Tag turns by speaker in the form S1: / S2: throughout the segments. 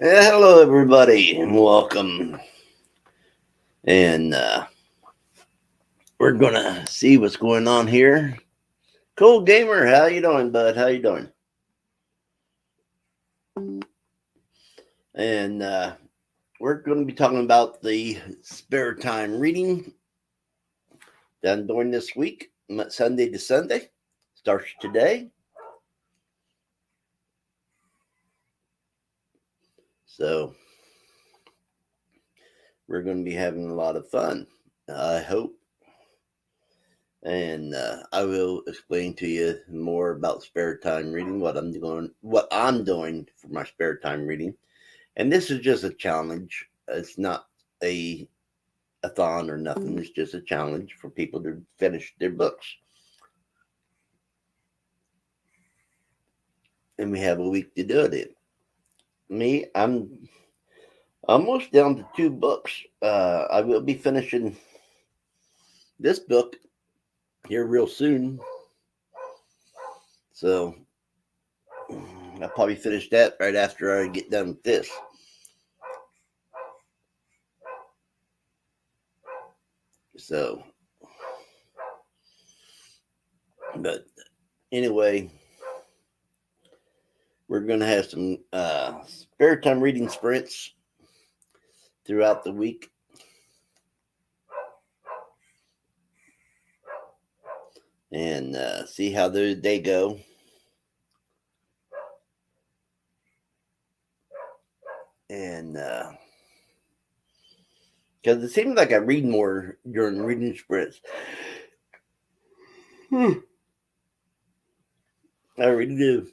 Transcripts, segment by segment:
S1: Hello, everybody, and welcome. And we're gonna see what's going on here. Cool gamer, how you doing, bud? How you doing? And we're going to be talking about the spare time reading done during this week, Sunday to Sunday. Starts today. So we're going to be having a lot of fun. I hope. And I will explain to you more about spare time reading, what I'm doing for my spare time reading. And this is just a challenge. It's not a thon or nothing. It's just a challenge for people to finish their books. And we have a week to do it in. Me, I'm almost down to 2 books. I will be finishing this book here real soon. So I'll probably finish that right after I get done with this. So, but anyway, we're going to have some spare time reading sprints throughout the week. And see how they go. And because it seems like I read more during reading sprints. I really do.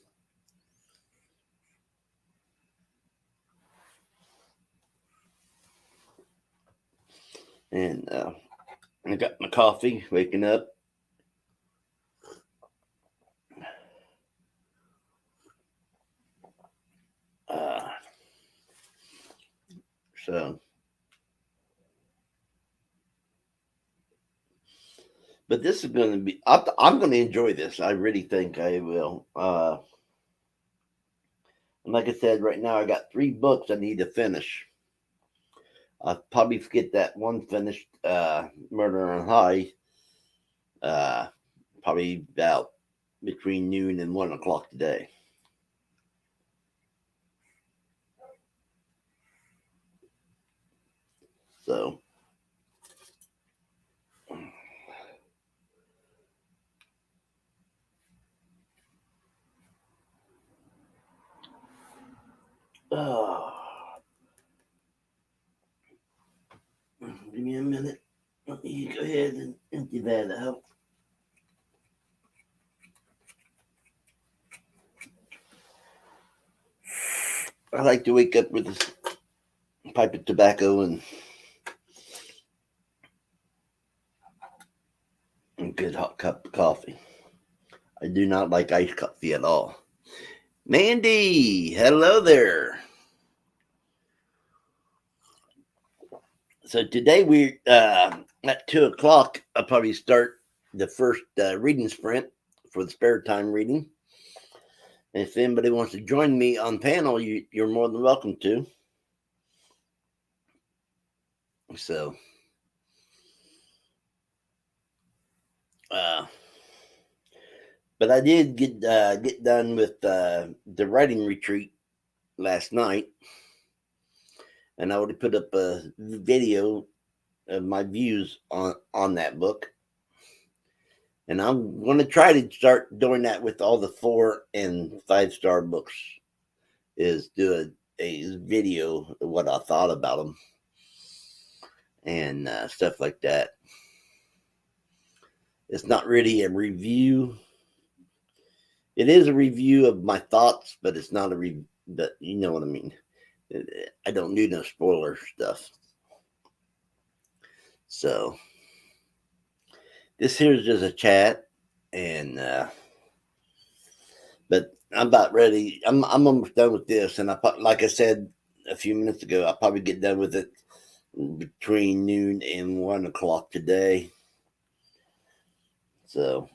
S1: And I got my coffee, waking up. Uh, so, but this is going to be, I'm going to enjoy this. I really think I will. And like I said, right now I got 3 books I need to finish. I'll probably get that one finished, Murder on High, uh, probably about between noon and 1 o'clock today. So, oh, give me a minute. Let me go ahead and empty that out. I like to wake up with a pipe of tobacco and a good hot cup of coffee. I do not like iced coffee at all. Mandy, hello there. So today we at 2 o'clock. I'll probably start the first reading sprint for the spare time reading. And if anybody wants to join me on panel, you're more than welcome to. So, but I did get done with the writing retreat last night, and I already put up a video of my views on that book. And I'm going to try to start doing that with all the 4 and 5-star books. Is do a video of what I thought about them and stuff like that. It's not really a review. It is a review of my thoughts, but it's not a review. But you know what I mean. I don't do no spoiler stuff. So this here is just a chat, and but I'm about ready. I'm almost done with this, and like I said a few minutes ago, I'll probably get done with it between noon and 1 o'clock today. So,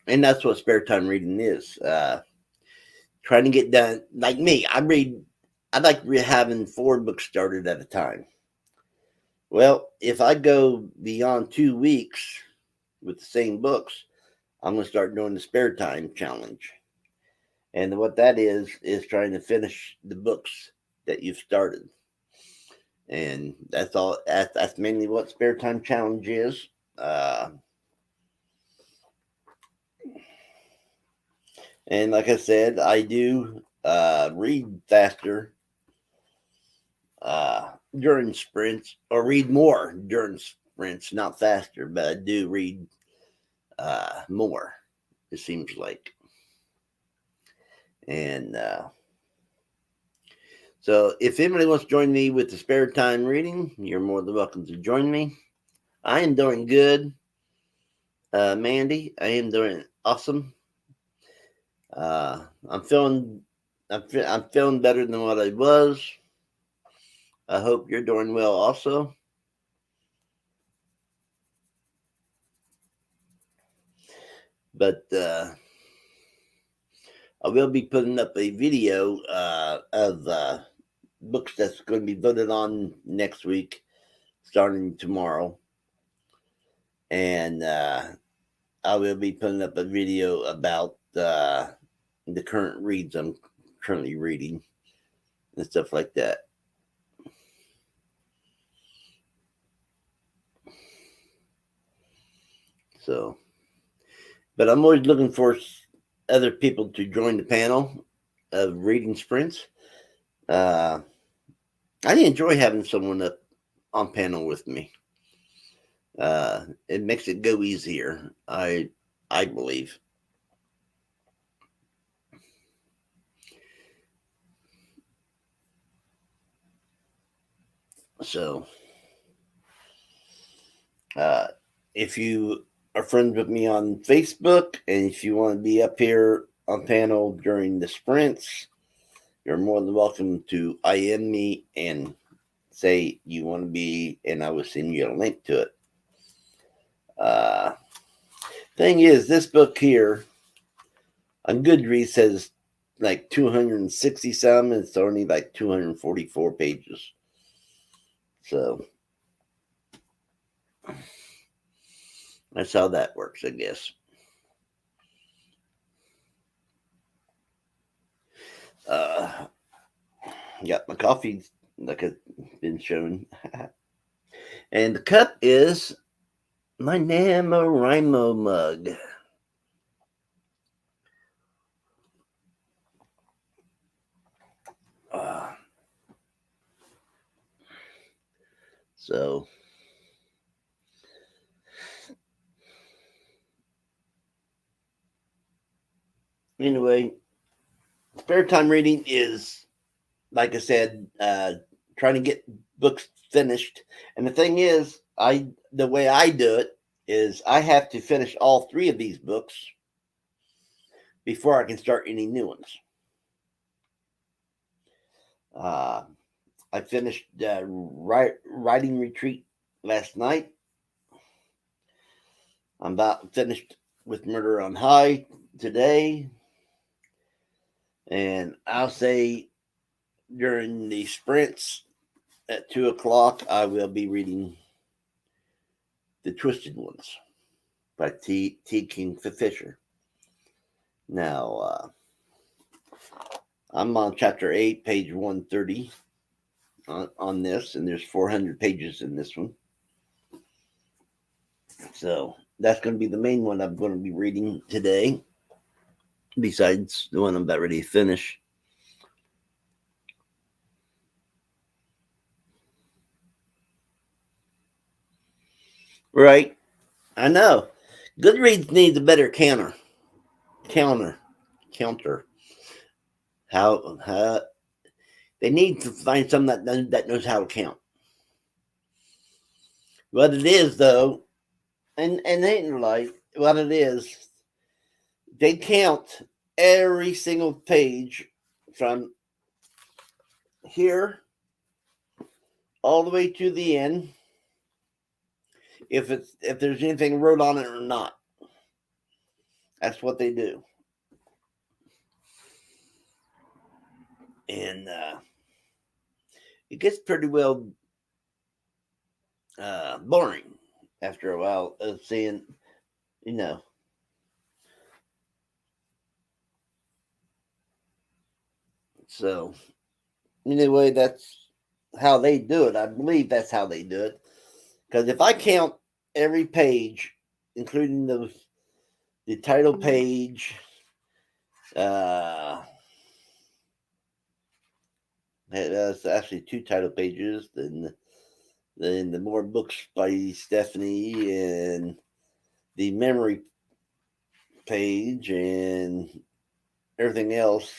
S1: and that's what spare time reading is. Trying to get done. Like me, I like having 4 books started at a time. Well, if I go beyond 2 weeks with the same books, I'm going to start doing the spare time challenge. And what that is trying to finish the books that you've started. And that's all. That's mainly what spare time challenge is. And like I said, I do read faster during sprints, or read more during sprints. Not faster, but I do read more. It seems like. And so, if anybody wants to join me with the spare time reading, you're more than welcome to join me. I am doing good, Mandy. I am doing awesome. I'm feeling better than what I was. I hope you're doing well also. But I will be putting up a video of books that's going to be voted on next week, starting tomorrow. And I will be putting up a video about the current reads I'm currently reading and stuff like that. So, but I'm always looking for other people to join the panel of reading sprints. I enjoy having someone up on panel with me. It makes it go easier, I believe. So, if you are friends with me on Facebook, and if you want to be up here on panel during the sprints, you're more than welcome to IM me and say you want to be, and I will send you a link to it. Thing is, this book here on Goodreads says like 260 some, and it's only like 244 pages. So that's how that works, I guess. Got my coffee, like I've been shown. And the cup is my NaNoWriMo mug. So, anyway, spare time reading is, like I said, trying to get books finished. And the thing is, the way I do it is I have to finish all 3 of these books before I can start any new ones. I finished writing retreat last night. I'm about finished with Murder on High today. And I'll say during the sprints at 2:00, I will be reading The Twisted Ones by T. Kingfisher. Now, I'm on chapter 8, page 130 on this, and there's 400 pages in this one. So that's going to be the main one I'm going to be reading today, besides the one I'm about ready to finish. Right. I know. Goodreads needs a better counter. How they need to find someone that knows how to count. What it is, though, and ain't like what it is, they count every single page from here all the way to the end, if there's anything wrote on it or not. That's what they do. And it gets pretty well boring after a while of seeing, you know. So anyway, that's how they do it. I believe that's how they do it. Because if I count every page, including the title page, uh, that's actually two title pages. Then the more books by Stephanie and the memory page and everything else.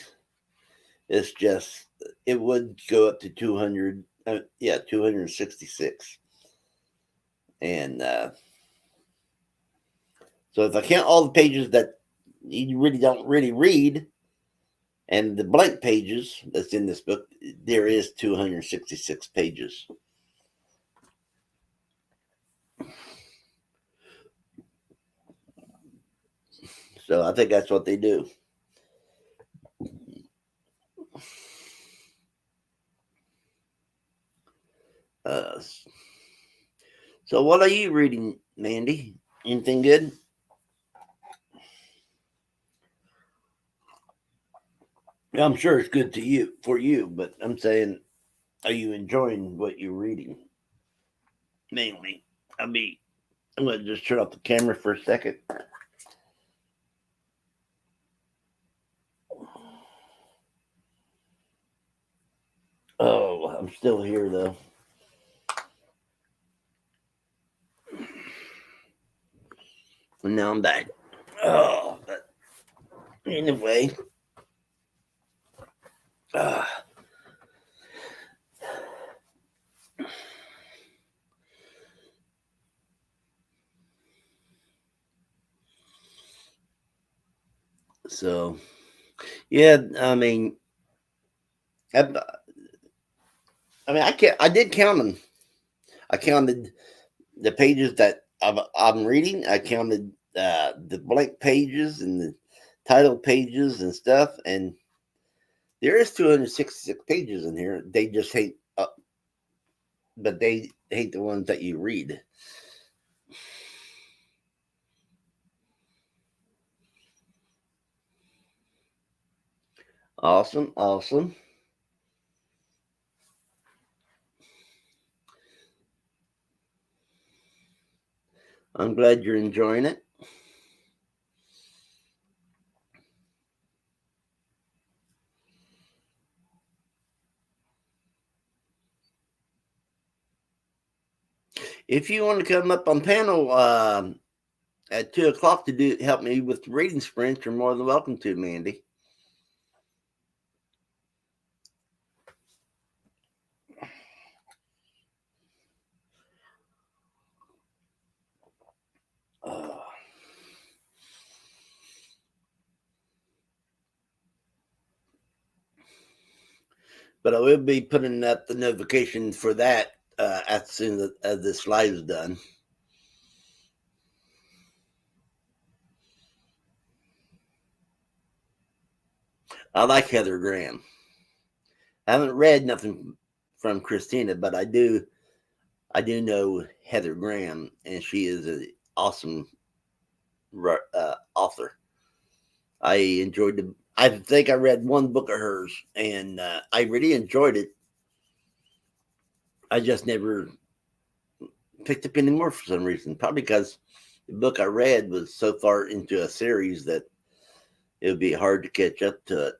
S1: It's just it would go up to 200. Yeah, 266. And so if I count all the pages that you really don't really read and the blank pages that's in this book, there is 266 pages. So I think that's what they do. Uh, so what are you reading, Mandy? Anything good? I'm sure it's good to you for you, but I'm saying, are you enjoying what you're reading? Mainly, I mean, I'm gonna just turn off the camera for a second. Oh, I'm still here though. And now I'm back. Oh, but anyway. Uh, so yeah, I, I can't. I did count them. I counted the pages that I'm reading. I counted the blank pages and the title pages and stuff. And there is 266 pages in here. They just hate, but they hate the ones that you read. Awesome, awesome. I'm glad you're enjoying it. If you want to come up on panel at 2 o'clock to do help me with reading sprints, you're more than welcome to, Mandy. Uh, but I will be putting up the notification for that as soon as this live is done. I like Heather Graham. I haven't read nothing from Christina, but I do know Heather Graham, and she is an awesome author. I enjoyed the. I think I read one book of hers, and I really enjoyed it. I just never picked up any more for some reason. Probably because the book I read was so far into a series that it would be hard to catch up to it.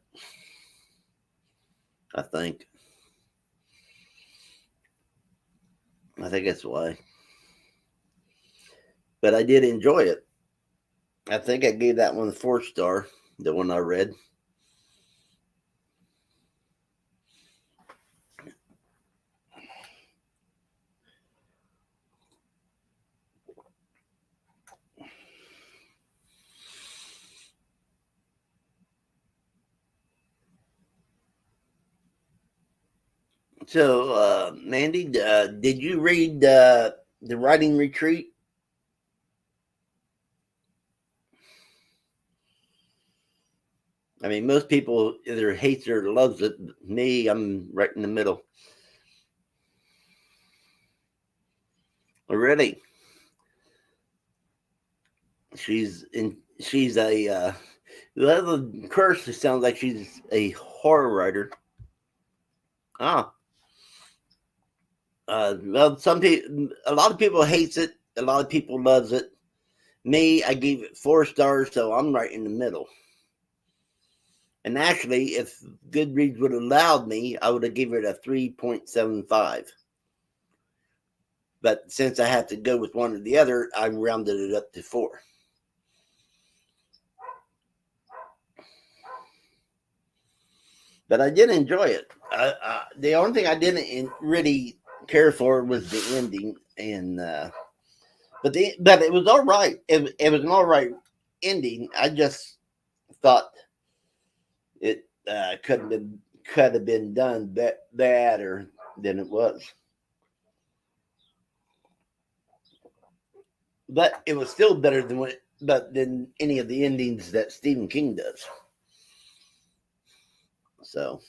S1: I think. I think that's why. But I did enjoy it. I think I gave that one a 4 star. The one I read. So, Mandy, did you read the Writing Retreat? I mean, most people either hates it or loves it. Me, I'm right in the middle. Already, she's in. She's a. The curse sounds like she's a horror writer. Ah, well, some people, a lot of people hates it. A lot of people loves it. Me, I gave it 4 stars, so I'm right in the middle. And actually, if Goodreads would have allowed me, I would have given it a 3.75. But since I had to go with one or the other, I rounded it up to 4. But I did enjoy it. The only thing I didn't really care for was the ending, and but it was all right. It was an all right ending. I just thought it could have been done better than it was. But it was still better than any of the endings that Stephen King does. So,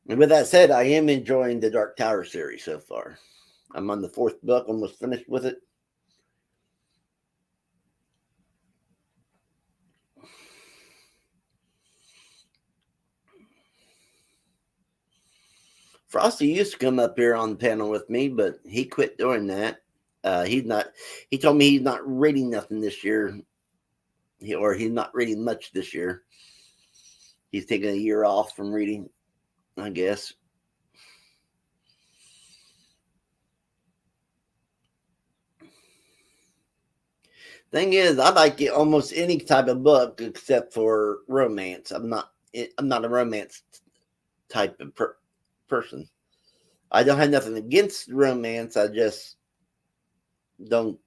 S1: and with that said, I am enjoying the Dark Tower series so far. I'm on the 4th book, almost finished with it. Frosty used to come up here on the panel with me, but he quit doing that. He's not. He told me he's not reading nothing this year, or he's not reading much this year. He's taking a year off from reading, I guess. Thing is, I like almost any type of book except for romance. I'm not. I'm not a romance type of person. I don't have nothing against romance. I just don't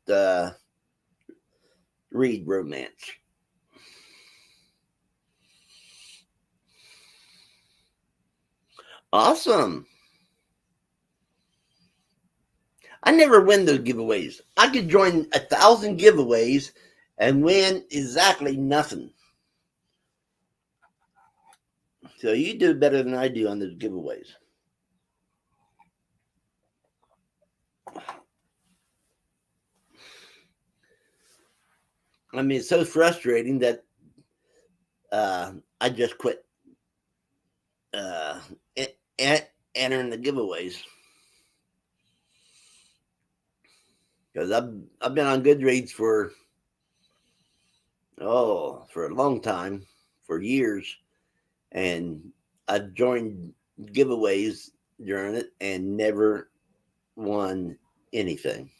S1: read romance. Awesome. I never win those giveaways. I could join 1,000 giveaways and win exactly nothing. So you do better than I do on those giveaways. I mean, it's so frustrating that I just quit uh, entering the giveaways because I've been on Goodreads for a long time, for years, and I've joined giveaways during it and never won anything.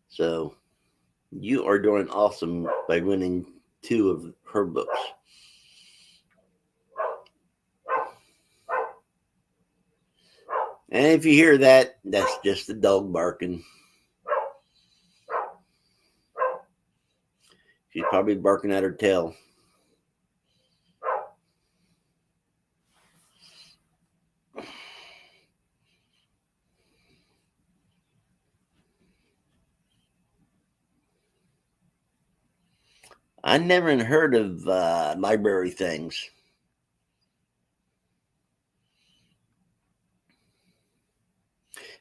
S1: So you are doing awesome by winning 2 of her books. And if you hear that, that's just the dog barking. She's probably barking at her tail. I never heard of library things.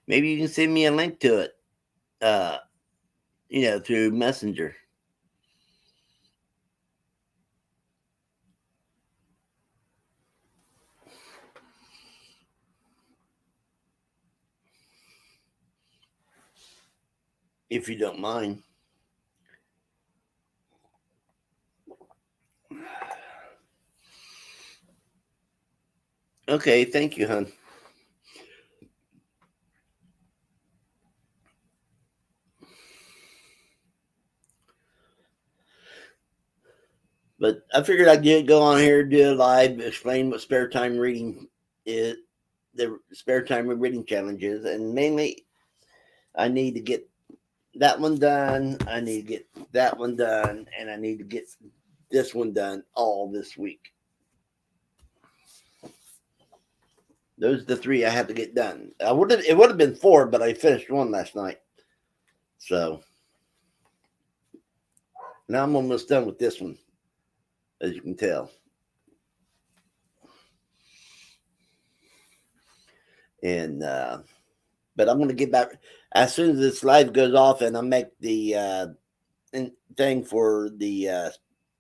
S1: Maybe you can send me a link to it, uh, through Messenger. If you don't mind. Okay, thank you, hon. But I figured I'd go on here, do a live, explain what spare time reading is, the spare time reading challenge is, and mainly I need to get that one done. I need to get that one done, and I need to get this one done all this week. Those are the 3 I have to get done. It would have been 4, but I finished one last night. So Now I'm almost done with this one, as you can tell. And but I'm going to get back as soon as this live goes off, and I make the thing for the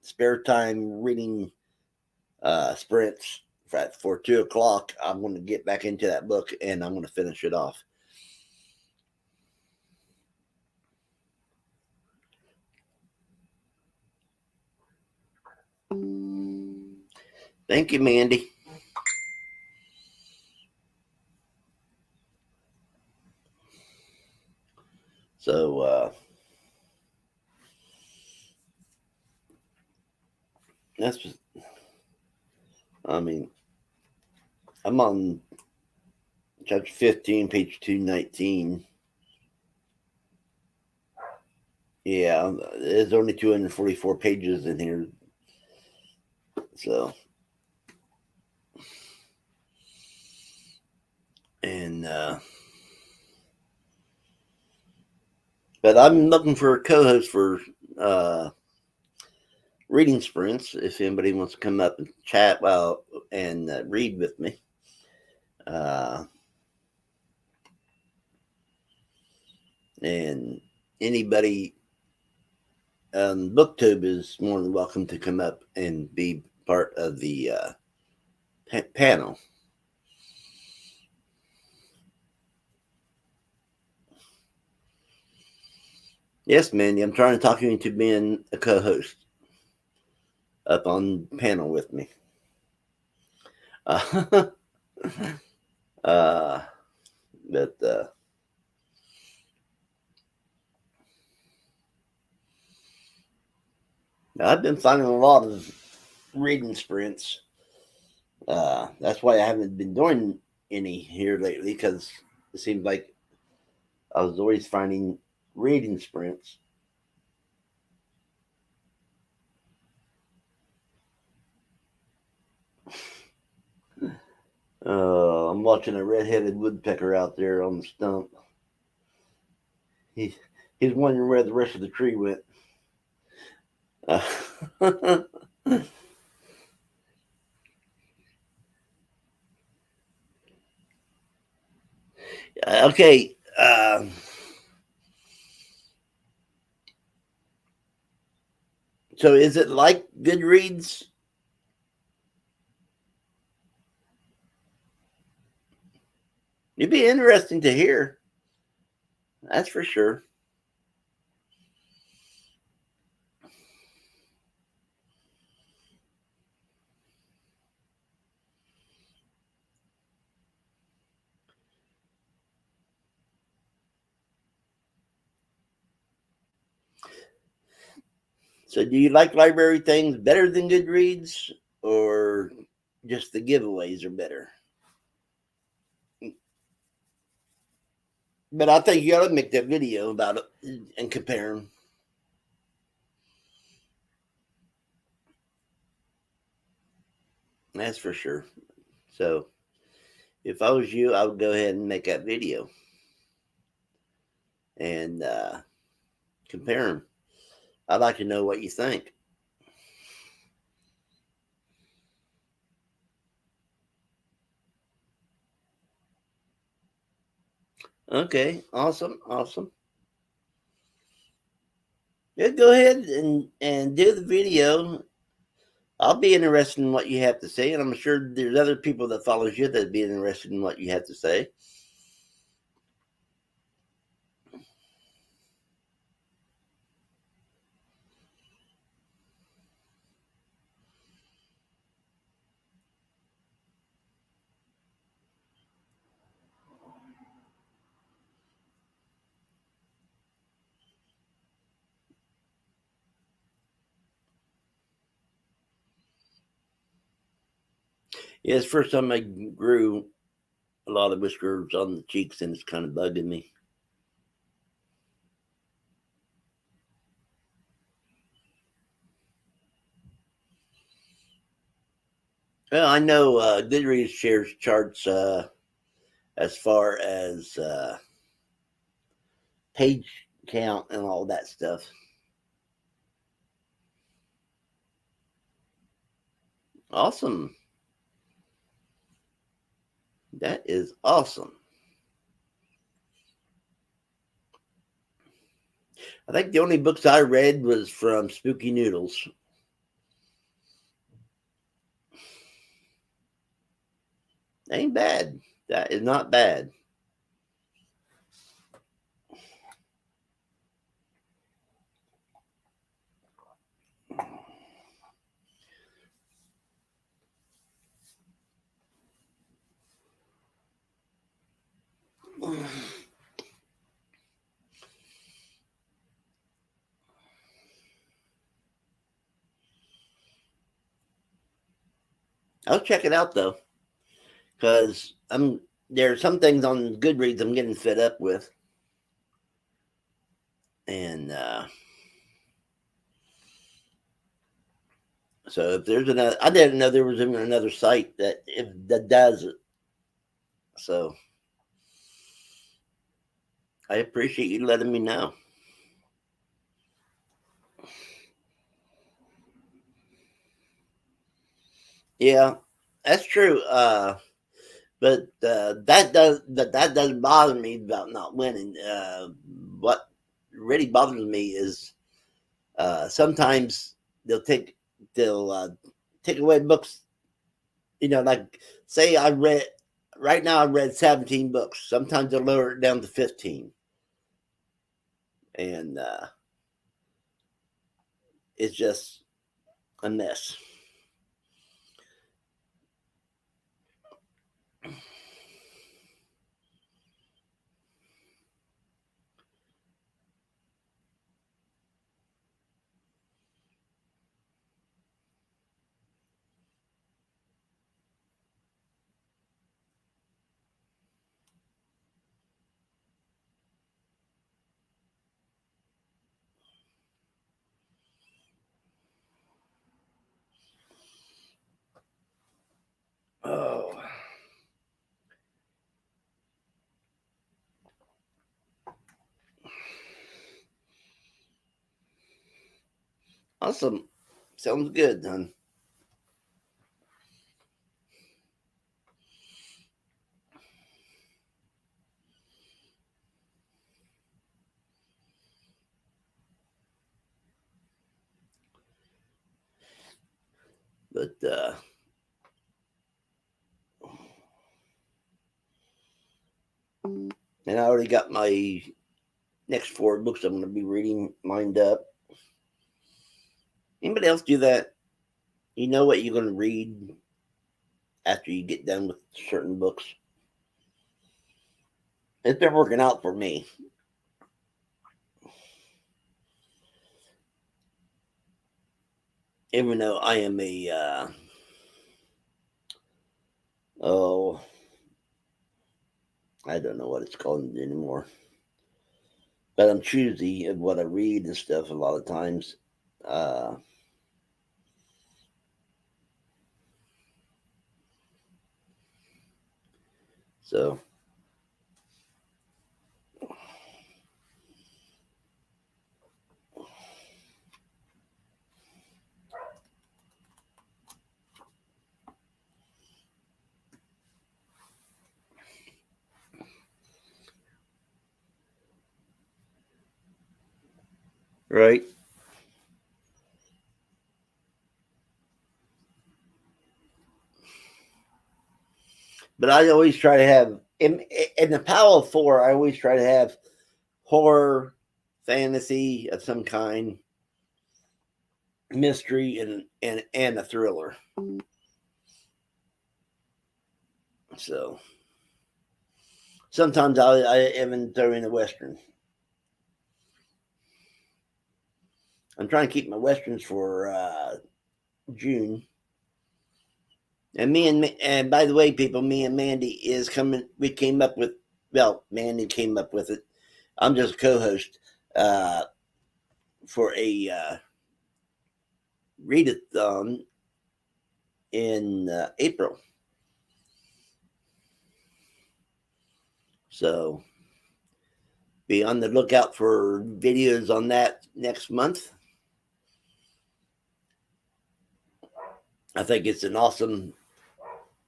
S1: spare time reading sprints for 2 o'clock. I'm going to get back into that book, and I'm going to finish it off. Thank you, Mandy. So that's, I mean, I'm on chapter 15, page 219. Yeah, there's only 244 pages in here. So, and but I'm looking for a co-host for reading sprints. If anybody wants to come up and chat and read with me, and anybody on BookTube is more than welcome to come up and be part of the panel. Yes, Mandy, I'm trying to talk you into being a co-host up on panel with me. But I've been finding a lot of reading sprints. That's why I haven't been doing any here lately, because it seems like I was always finding reading sprints. I'm watching a red-headed woodpecker out there on the stump. He's wondering where the rest of the tree went. Okay. So is it like Goodreads? It'd be interesting to hear. That's for sure. So do you like library things better than Goodreads, or just the giveaways are better? But I think you ought to make that video about it and compare them. That's for sure. So if I was you, I would go ahead and make that video and compare them. I'd like to know what you think. Okay, awesome. Yeah, go ahead and do the video. I'll be interested in what you have to say, and I'm sure there's other people that follows you that'd be interested in what you have to say. Yeah, it's the first time I grew a lot of whiskers on the cheeks, and it's kind of bugging me. Well, I know Goodreads shares charts as far as page count and all that stuff. Awesome. That is awesome. I think the only books I read was from Spooky Noodles. Ain't bad. That is not bad. I'll check it out though, because there are some things on Goodreads I'm getting fed up with, and so if there's another, I didn't know there was even another site that does it. So I appreciate you letting me know. Yeah, that's true. But that doesn't bother me about not winning. What really bothers me is sometimes they'll take they'll take away books. Like say I read right now. I read 17 books. Sometimes they'll lower it down to 15, and it's just a mess. Oh, awesome! Sounds good, hon. But and I already got my next 4 books I'm going to be reading lined up. Anybody else do that? You know what you're going to read after you get done with certain books. It's been working out for me. Even though I am a, oh, I don't know what it's called anymore. But I'm choosy of what I read and stuff a lot of times. Uh, so, right. But I always try to have, in the Pile of Four, I always try to have horror, fantasy of some kind, mystery, and a thriller. So sometimes I even throw in a western. I'm trying to keep my westerns for June. And by the way, people, me and Mandy is coming. We came up with, well, Mandy came up with it. I'm just a co-host uh, for a readathon in April. So be on the lookout for videos on that next month. I think it's an awesome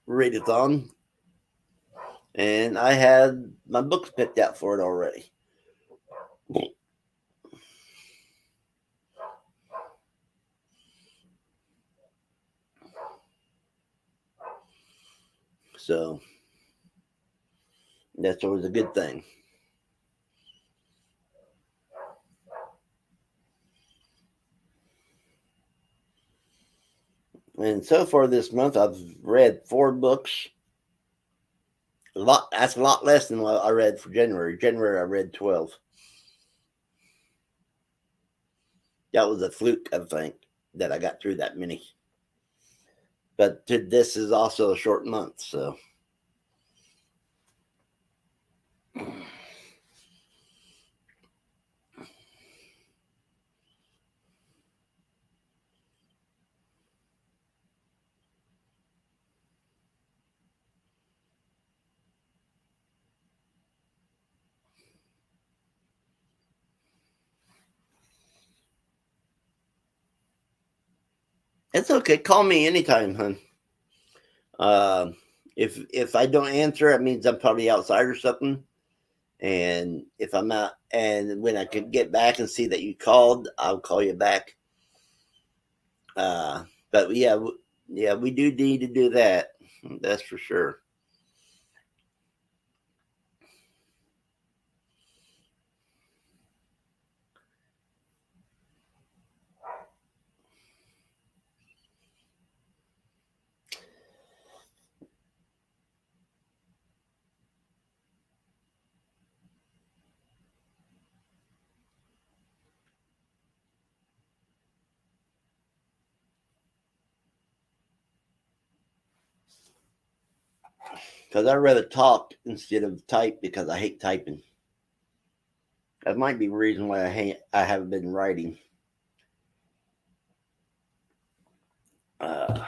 S1: readathon, and I had my books picked out for it already. So that's always a good thing. And so far this month, I've read 4 books. A lot. That's a lot less than what I read for January. January, I read 12. That was a fluke, I think, that I got through that many. But this is also a short month, so it's okay. Call me anytime, hon. Uh, if I don't answer, it means I'm probably outside or something. And if I'm not, and when I can get back and see that you called, I'll call you back. But yeah, yeah, we do need to do that. That's for sure. Because I'd rather talk instead of type because I hate typing. That might be the reason why I haven't been writing. Uh,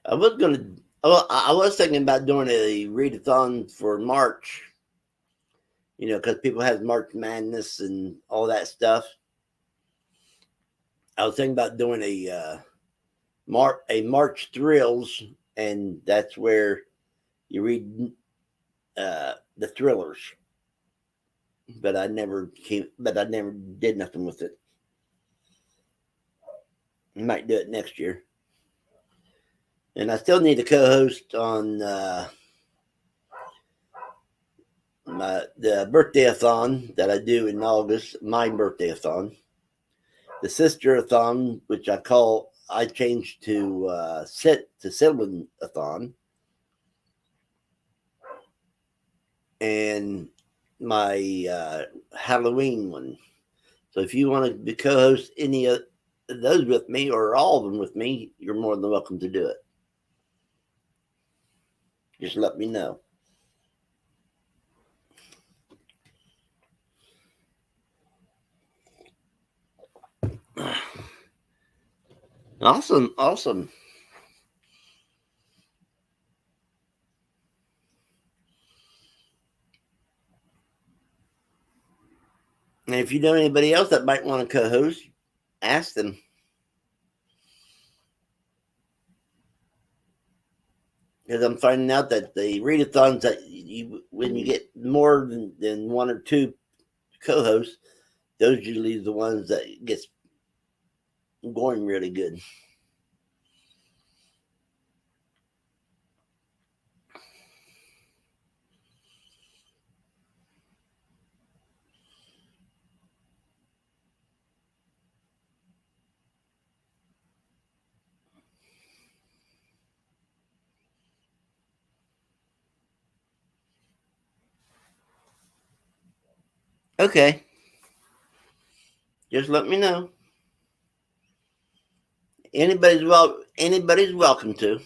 S1: I was gonna. Well, I was thinking about doing a readathon for March. Because people have March Madness and all that stuff. I was thinking about doing a March Thrills, and that's where you read the thrillers. But I never came. But I never did nothing with it. I might do it next year. And I still need a co-host on the birthday-a-thon that I do in August. My birthday-a-thon, the sister-a-thon, which I changed to sibling-a-thon, and my Halloween one. So if you want to co-host any of those with me or all of them with me, you're more than welcome to do it. Just let me know. Awesome, awesome. And if you know anybody else that might want to co-host, ask them. Because I'm finding out that the readathons that when you get more than one or two co-hosts, those usually the ones that gets going really good. Okay, just let me know. Anybody's welcome to.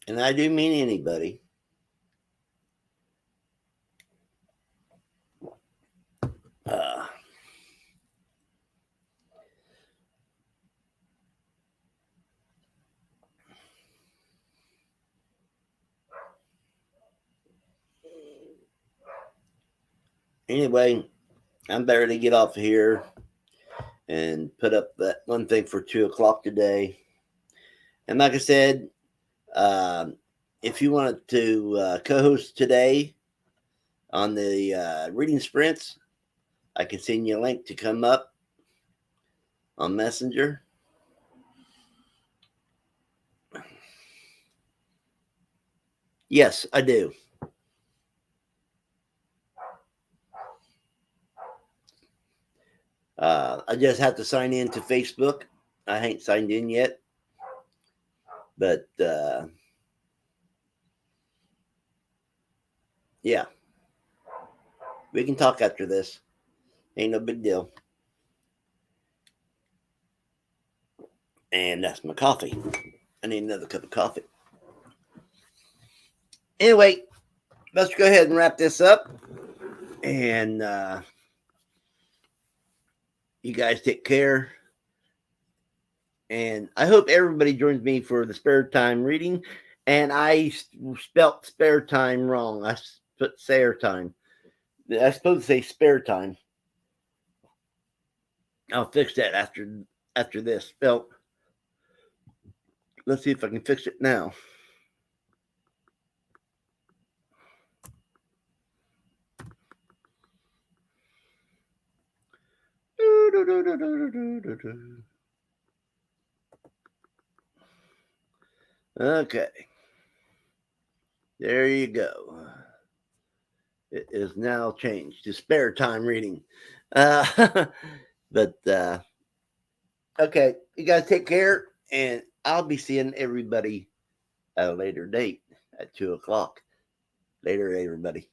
S1: And I do mean anybody. Uh, anyway, I'm better to get off of here and put up that one thing for 2 o'clock today. And like I said, if you wanted to co-host today on the reading sprints, I can send you a link to come up on Messenger. Yes, I do. I just have to sign in to Facebook. I ain't signed in yet, but yeah, we can talk after this. Ain't no big deal. And that's my coffee. I need another cup of coffee. Anyway, let's go ahead and wrap this up. And you guys take care. And I hope everybody joins me for the spare time reading. And I spelt spare time wrong. I put Saretime. I supposed to say spare time. I'll fix that after this spelt. Let's see if I can fix it now. Okay. There you go. It is now changed to spare time reading. But okay, you guys take care, and I'll be seeing everybody at a later date at 2 o'clock. Later, everybody.